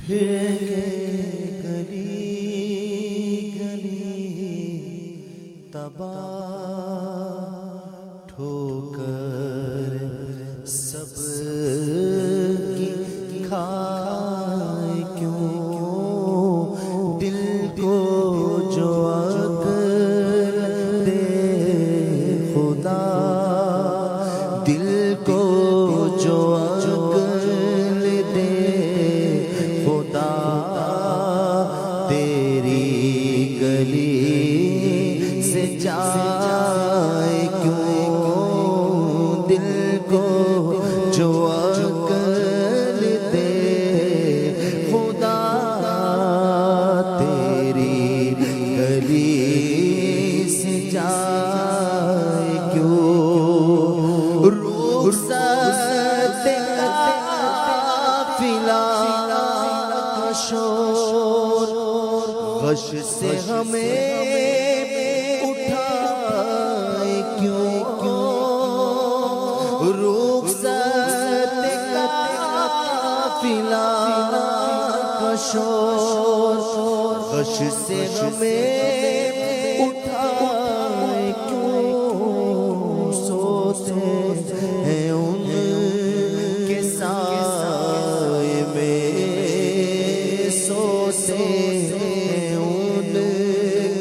پھر گلی گلی تباہ ٹھوکر سب کی کھائے کیوں دل کو جو عقل دے خدا، دل کو جو عقل دے خدا، تیری گلی سے جائے کیوں دل کو جو عقل دے خدا، تیری گلی سے جائے کیوں رخصت قافلہ شور غش سے ہمیں اٹھائے کیوں رخصت قافلہ شور غش سے ہمیں اٹھائے کیوں سوتے ہیں ان کے سائے میں، سوتے ہیں ان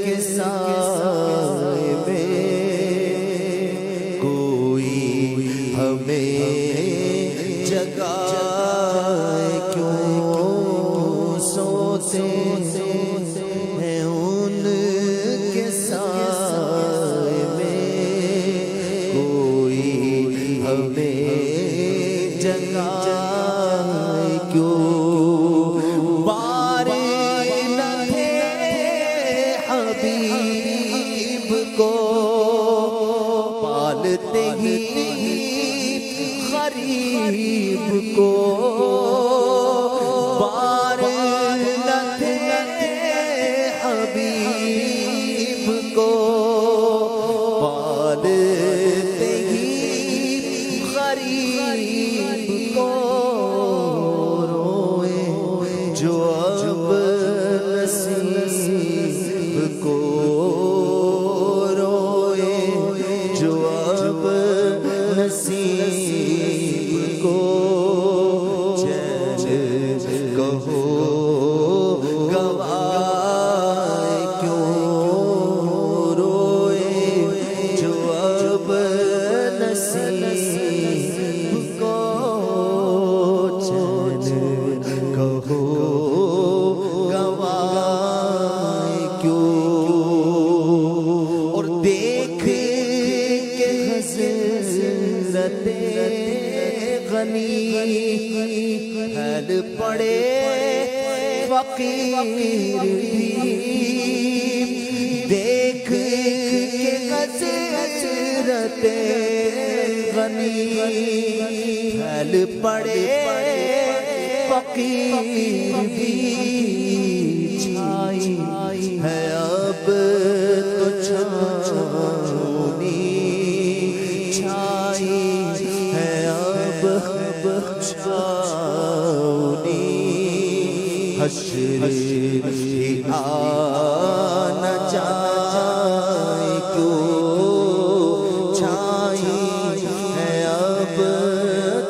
کے سائے میں، کوئی ہمیں جگائے کیوں سوتے ہیں ان کے سائے میں، کوئی ہمیں جگائے کیوں بار نہ تھے حبیب کو پالتے ہی غریب کو، بار نہ تھے حبیب کو پالتے ہی غریب کو، روئے جو اب نصیب کو، روئے جو اب نصیب کو، چین کہو گواہ کیوں روئے جو اب نصیب کو، چین کہو گواہ کیوں، اور دیکھ کے حضرت غنی حال پڑے فقیر بھی، دیکھ کے حضرت غنی حال پڑے فقیر بھی، چھائی ہے اب تو چھاؤنی، چھائی ہے اب چھاؤنی، حشر ہی آنا چاہے کیوں چھائی ہے اب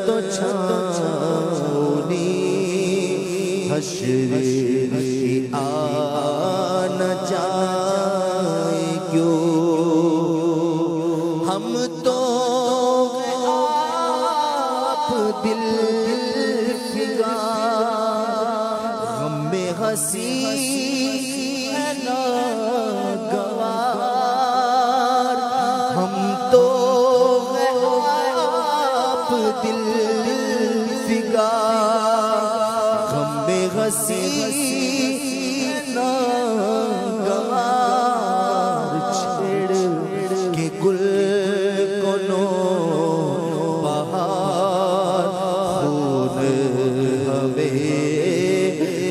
تو چھاؤنی، حشر ہی آنا چاہے کیوں ہم تو آپ دل فگا غم میں ہنسی ہے ناگوار، ہم تو آپ دل فگا غم میں ہنسی ناگوار، چھیڑ کے گل کو نو بہار خون ہمیں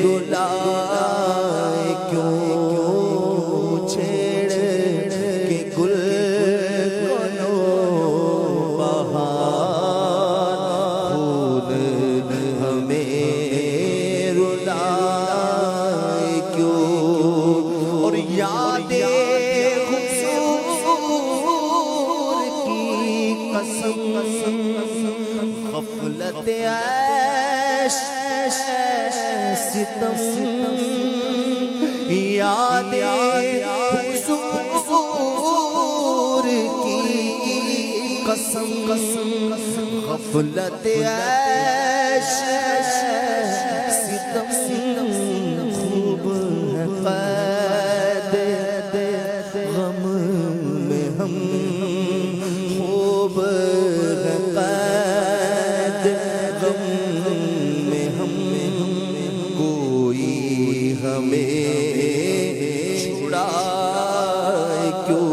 رلائے کیوں، چھیڑ کے گل کو نو بہار خون ہمیں رلائے ستم یاد حضور کی قسم غفلت عیش ستم خوب ہے قید غم میں ہم خوب ہے قید غم میں ہم کوئی ہمیں چھڑائے کیوں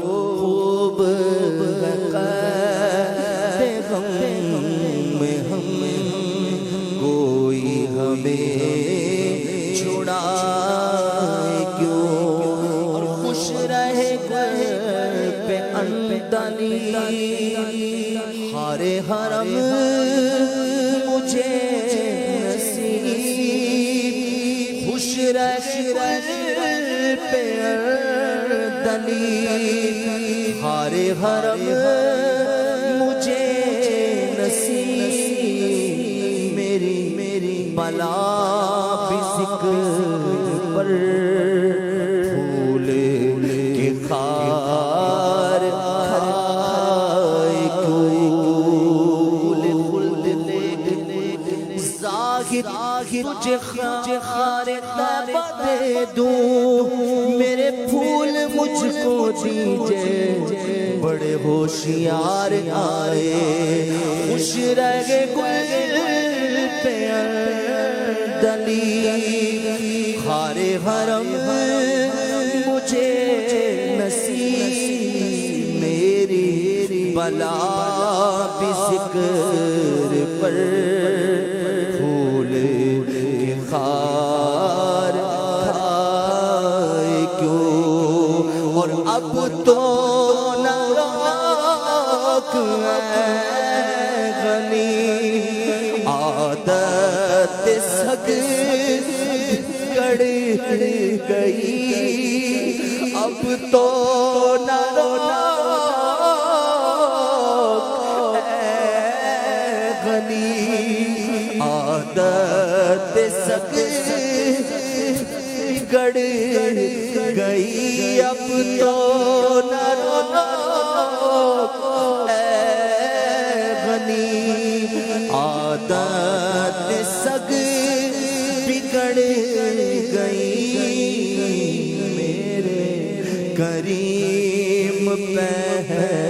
خوب ہے قید غم میں ہم کوئی ہمیں چھڑائے کیوں اور خوش رہے گھر پہ اندلی خار حرم مجھے نصیب خوش رہے گھر پہ اندلی خار حرم مجھے نصیب میری بلا بھی ذکر پر پھول کے خار کھائے کیوں زاہد تجھے خار طیبہ دے دوں میرے پھول مجھ کو دیجئے بڑے ہوشیار آئے خوش رہے گل پہ اندلی خار حرم مجھے نصیب میری بلا بھی ذکر پر پھول کے خار کھائے کیوں اور اب تو نہ راک ہے غنی عادت سگ کڑ گئی اب تو نہ راک ہے غنی عادت سگ کڑ گئی اب تو نہ راک غنی عادت سگ بگڑ گئی میرے کریم پہلے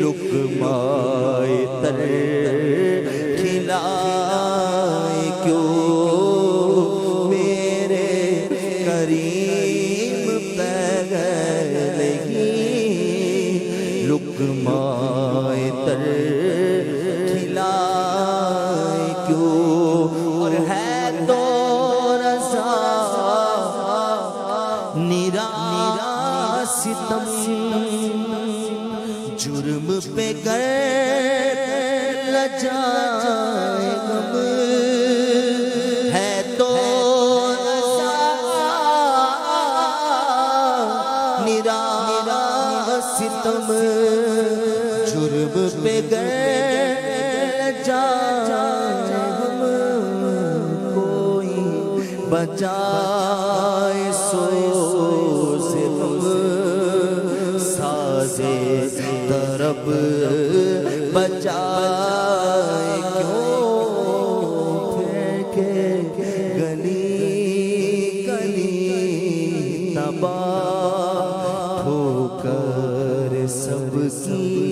لقمۂ تر کھلائے کیوں میرے کریم پہلے لقمۂ تر کھلائے کیوں اور ہے تو رضا نیرا ستم جرم پہ گر لجائے غم ہے تو رضا نیرا ستم جرم پہ گر لجائے غم کوئی بجائے سوز غم سازے طرب بجائے کیوں پھینکے گلی تباہ ہو کر سب کی